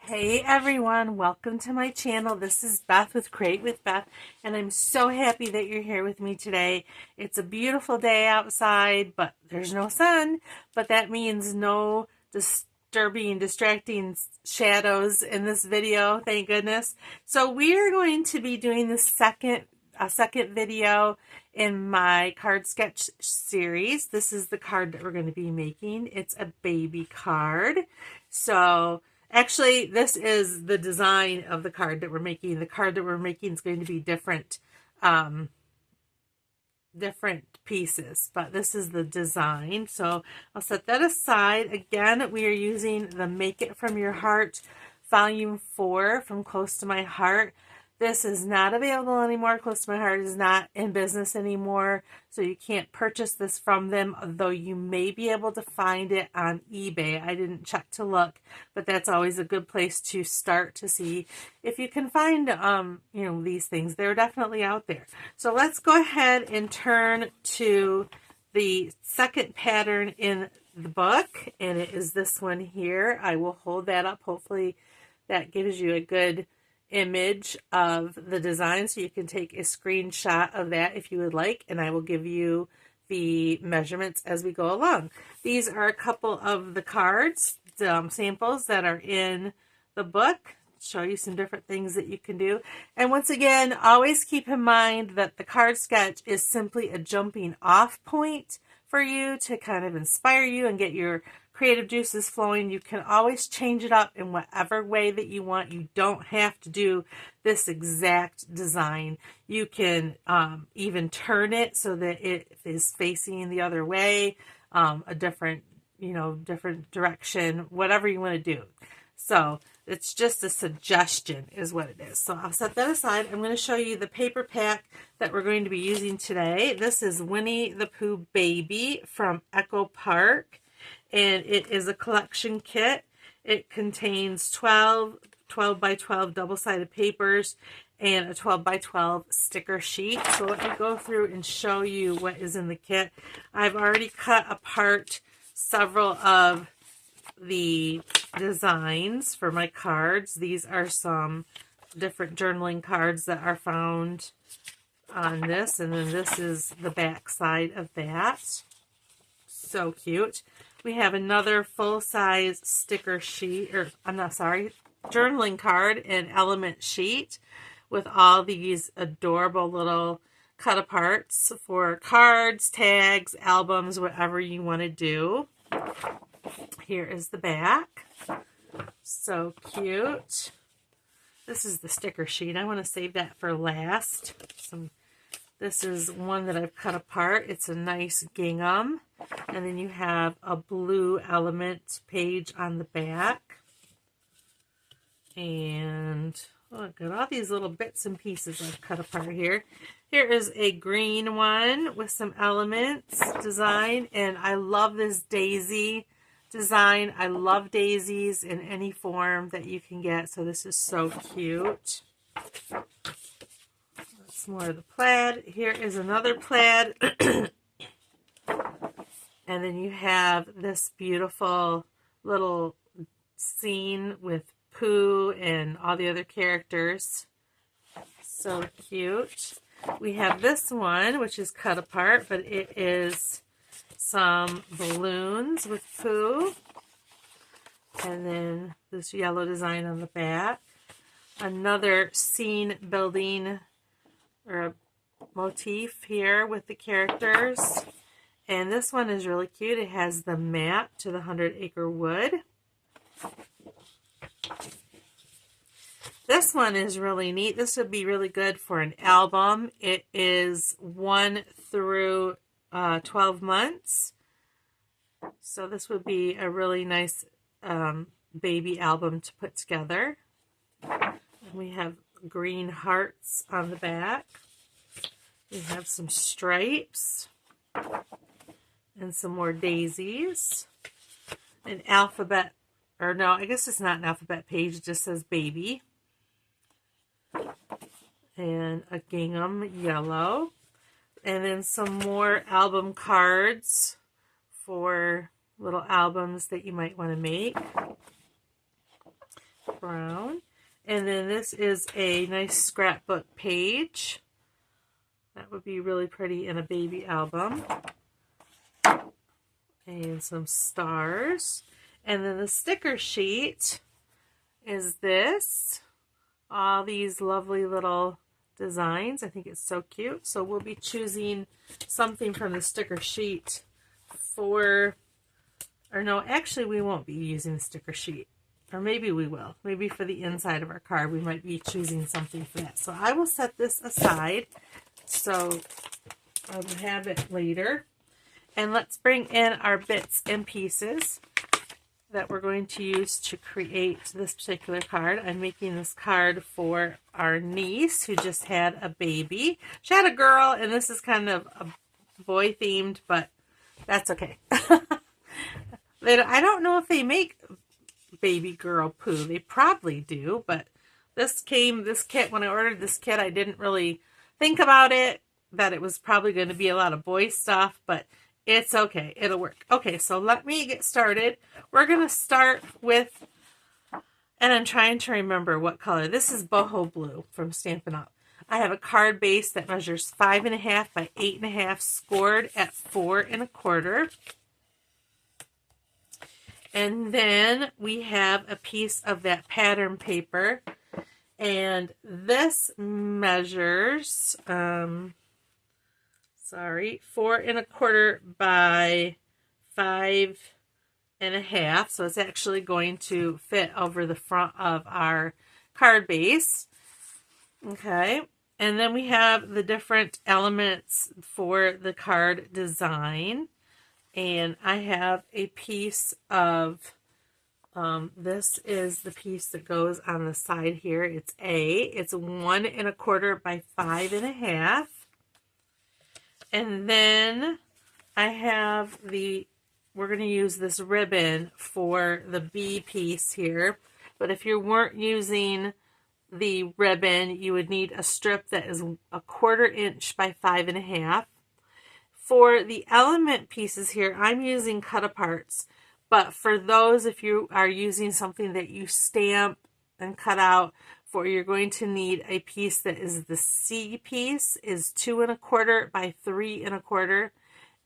Hey everyone, welcome to my channel. This is Beth with Create with Beth, and I'm so happy that you're here with me today. It's a beautiful day outside, but there's no sun, but that means no distracting shadows in this video, thank goodness. So we are going to be doing a second video in my card sketch series. This is the card that we're going to be making. It's a baby card. So actually, this is the design of the card that we're making. The card that we're making is going to be different pieces, but this is the design. So I'll set that aside. Again, we are using the Make It From Your Heart Volume 4 from Close to My Heart. This is not available anymore. Close to My Heart is not in business anymore, so you can't purchase this from them, though you may be able to find it on eBay. I didn't check to look, but that's always a good place to start to see if you can find these things. They're definitely out there. So let's go ahead and turn to the second pattern in the book, and it is this one here. I will hold that up. Hopefully that gives you a good image of the design, so you can take a screenshot of that if you would like, and I will give you the measurements as we go along. These are a couple of the cards, samples that are in the book. Show you some different things that you can do. And once again, always keep in mind that the card sketch is simply a jumping off point for you to kind of inspire you and get your creative juices flowing. You can always change it up in whatever way that you want. You don't have to do this exact design. You can even turn it so that it is facing the other way, a different direction, whatever you want to do. So it's just a suggestion is what it is. So I'll set that aside. I'm going to show you the paper pack that we're going to be using today. This is Winnie the Pooh Baby from Echo Park, and it is a collection kit. It contains 12 by 12 double-sided papers and a 12 by 12 sticker sheet. So let me go through and show you what is in the kit. I've already cut apart several of the designs for my cards. These are some different journaling cards that are found on this, and then this is the back side of that. So cute. We have another full-size sticker sheet, journaling card and element sheet with all these adorable little cut aparts for cards, tags, albums, whatever you want to do. Here is the back. So cute. This is the sticker sheet. I want to save that for last. This is one that I've cut apart. It's a nice gingham. And then you have a blue element page on the back. And look at all these little bits and pieces I've cut apart here. Here is a green one with some elements design. And I love this daisy design. I love daisies in any form that you can get. So this is so cute. That's more of the plaid. Here is another plaid. And then you have this beautiful little scene with Pooh and all the other characters. So cute. We have this one, which is cut apart, but it is some balloons with Pooh. And then this yellow design on the back. Another scene building or a motif here with the characters. And this one is really cute. It has the map to the 100-acre wood. This one is really neat. This would be really good for an album. It is 1 through 12 months. So this would be a really nice baby album to put together. And we have green hearts on the back. We have some stripes and some more daisies. An alphabet, or no, I guess it's not an alphabet page. It just says baby. And a gingham yellow. And then some more album cards for little albums that you might want to make. brown. And then this is a nice scrapbook page. That would be really pretty in a baby album. And some stars. And then the sticker sheet is this. All these lovely little designs. I think it's so cute. So we'll be choosing something from the sticker sheet for, or no, actually we won't be using the sticker sheet. Or maybe we will. Maybe for the inside of our card we might be choosing something for that. So I will set this aside so I will have it later. And let's bring in our bits and pieces that we're going to use to create this particular card. I'm making this card for our niece who just had a baby. She had a girl, and this is kind of a boy themed, but that's okay. I don't know if they make baby girl Pooh. They probably do, but this kit, when I ordered this kit, I didn't really think about it, that it was probably going to be a lot of boy stuff, but it's okay. It'll work. Okay, so let me get started. We're going to start with, and I'm trying to remember what color. This is boho blue from Stampin' Up. I have a card base that measures 5.5 by 8.5, scored at 4 1/4. And then we have a piece of that pattern paper. And this measures, 4 1/4 by 5.5. So it's actually going to fit over the front of our card base. Okay. And then we have the different elements for the card design. And I have a piece of, this is the piece that goes on the side here. It's it's 1 1/4 by 5.5. And then I have we're going to use this ribbon for the B piece here. But if you weren't using the ribbon, you would need a strip that is 1/4 inch by 5.5. For the element pieces here, I'm using cut-aparts. But for those, if you are using something that you stamp and cut out, you're going to need a piece that is the C piece, is 2 1/4 by 3 1/4,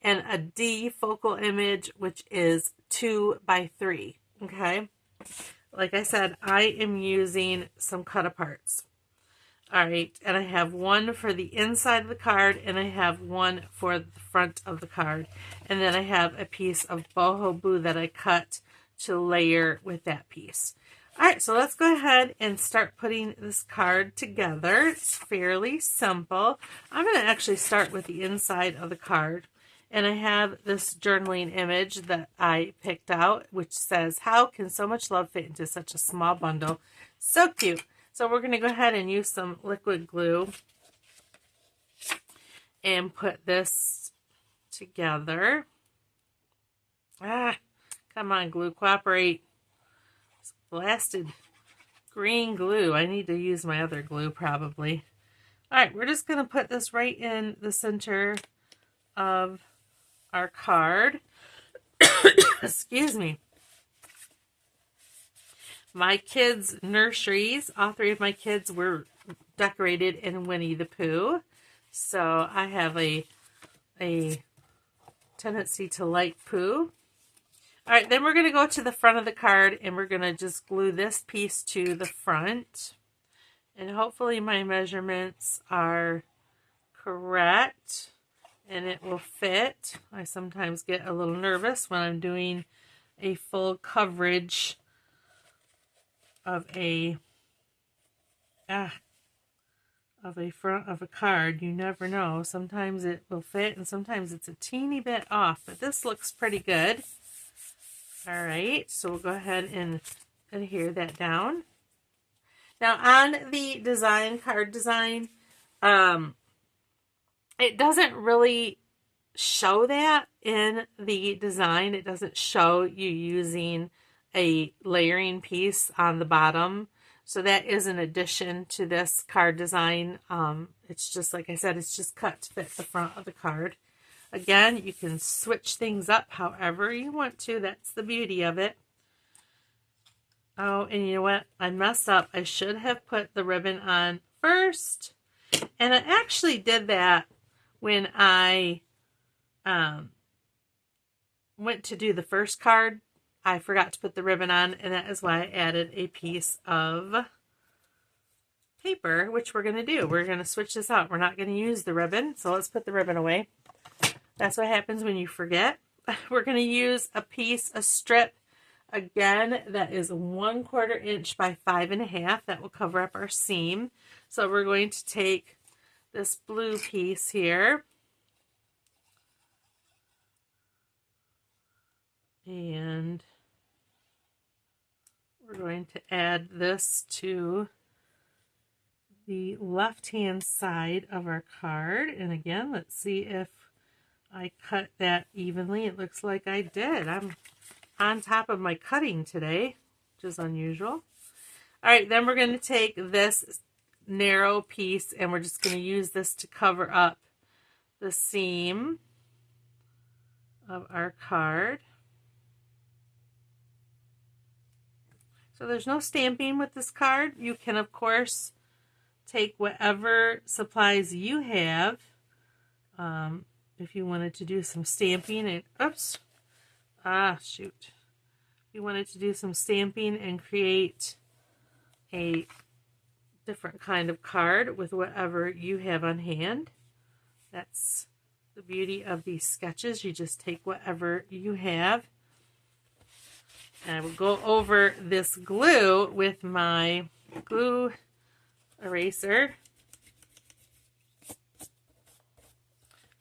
and a D focal image, which is 2 by 3. Okay, like I said, I am using some cut-aparts. All right, and I have one for the inside of the card, and I have one for the front of the card. And then I have a piece of boho blue that I cut to layer with that piece. All right, so let's go ahead and start putting this card together. It's fairly simple. I'm going to actually start with the inside of the card. And I have this journaling image that I picked out, which says, "How can so much love fit into such a small bundle?" So cute. So we're going to go ahead and use some liquid glue and put this together. Come on, glue, cooperate. It's blasted green glue. I need to use my other glue probably. All right, we're just going to put this right in the center of our card. Excuse me. My kids' nurseries, all 3 of my kids were decorated in Winnie the Pooh. So I have a tendency to like Pooh. All right, then we're going to go to the front of the card and we're going to just glue this piece to the front. And hopefully my measurements are correct and it will fit. I sometimes get a little nervous when I'm doing a full coverage of a front of a card. You never know. Sometimes it will fit and sometimes it's a teeny bit off, but this looks pretty good. All right, so we'll go ahead and adhere that down. Now on the design, card design, it doesn't really show that in the design. It doesn't show you using a layering piece on the bottom. So that is an addition to this card design. It's just, like I said, it's just cut to fit the front of the card. Again, you can switch things up however you want to. That's the beauty of it. Oh, and you know what? I messed up. I should have put the ribbon on first. And I actually did that when I went to do the first card. I forgot to put the ribbon on, and that is why I added a piece of paper, which we're going to do. We're going to switch this out. We're not going to use the ribbon, so let's put the ribbon away. That's what happens when you forget. We're going to use a strip, again, that is 1/4 inch by 5.5. That will cover up our seam. So we're going to take this blue piece here, and we're going to add this to the left-hand side of our card. And again, let's see if I cut that evenly. It looks like I did. I'm on top of my cutting today, which is unusual. All right, then we're going to take this narrow piece and we're just going to use this to cover up the seam of our card. So there's no stamping with this card. You can, of course, take whatever supplies you have. If you wanted to do some stamping and, if you wanted to do some stamping and create a different kind of card with whatever you have on hand. That's the beauty of these sketches. You just take whatever you have. And I will go over this glue with my glue eraser.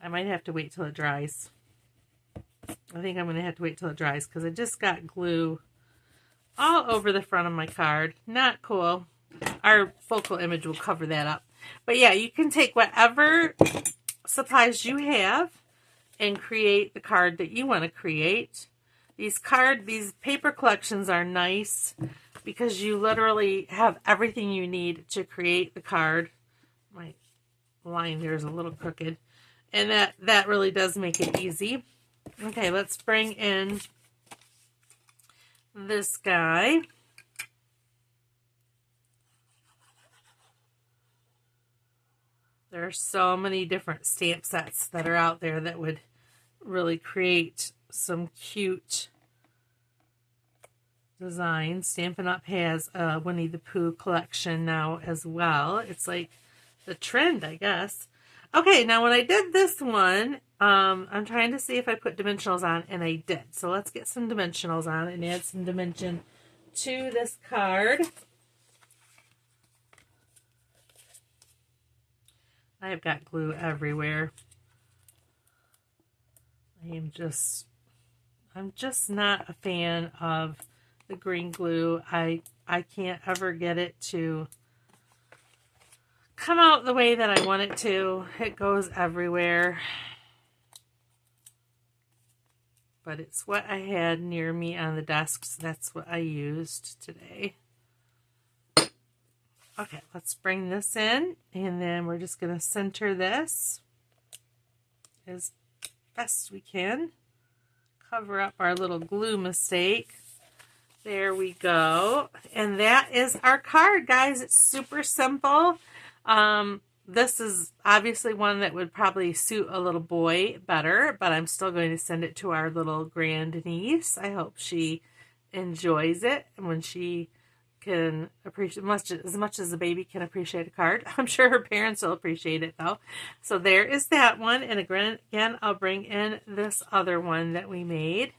I might have to wait till it dries. I think I'm going to have to wait till it dries because I just got glue all over the front of my card. Not cool. Our focal image will cover that up. But yeah, you can take whatever supplies you have and create the card that you want to create. These paper collections are nice because you literally have everything you need to create the card. My line here is a little crooked. And that really does make it easy. Okay, let's bring in this guy. There are so many different stamp sets that are out there that would really create some cute designs. Stampin' Up! Has a Winnie the Pooh collection now as well. It's like the trend, I guess. Okay, now when I did this one, I'm trying to see if I put dimensionals on, and I did. So let's get some dimensionals on and add some dimension to this card. I have got glue everywhere. I'm just not a fan of the green glue. I can't ever get it to come out the way that I want it to. It goes everywhere. But it's what I had near me on the desk, so that's what I used today. Okay, let's bring this in, and then we're just going to center this as best we can. Cover up our little glue mistake. There we go. And that is our card, guys. It's super simple. This is obviously one that would probably suit a little boy better, but I'm still going to send it to our little grandniece. I hope she enjoys it when she can appreciate as much as a baby can appreciate a card. I'm sure her parents will appreciate it though. So there is that one. And again, I'll bring in this other one that we made.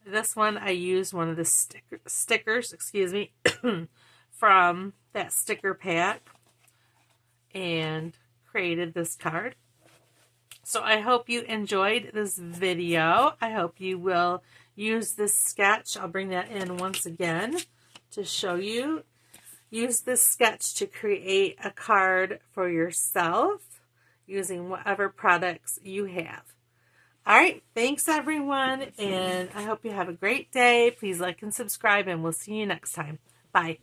This one I used one of the stickers, excuse me, from that sticker pack and created this card. So I hope you enjoyed this video. I hope you will use this sketch. I'll bring that in once again to show you. Use this sketch to create a card for yourself using whatever products you have. All right, thanks everyone, and I hope you have a great day. Please like and subscribe, and we'll see you next time. Bye.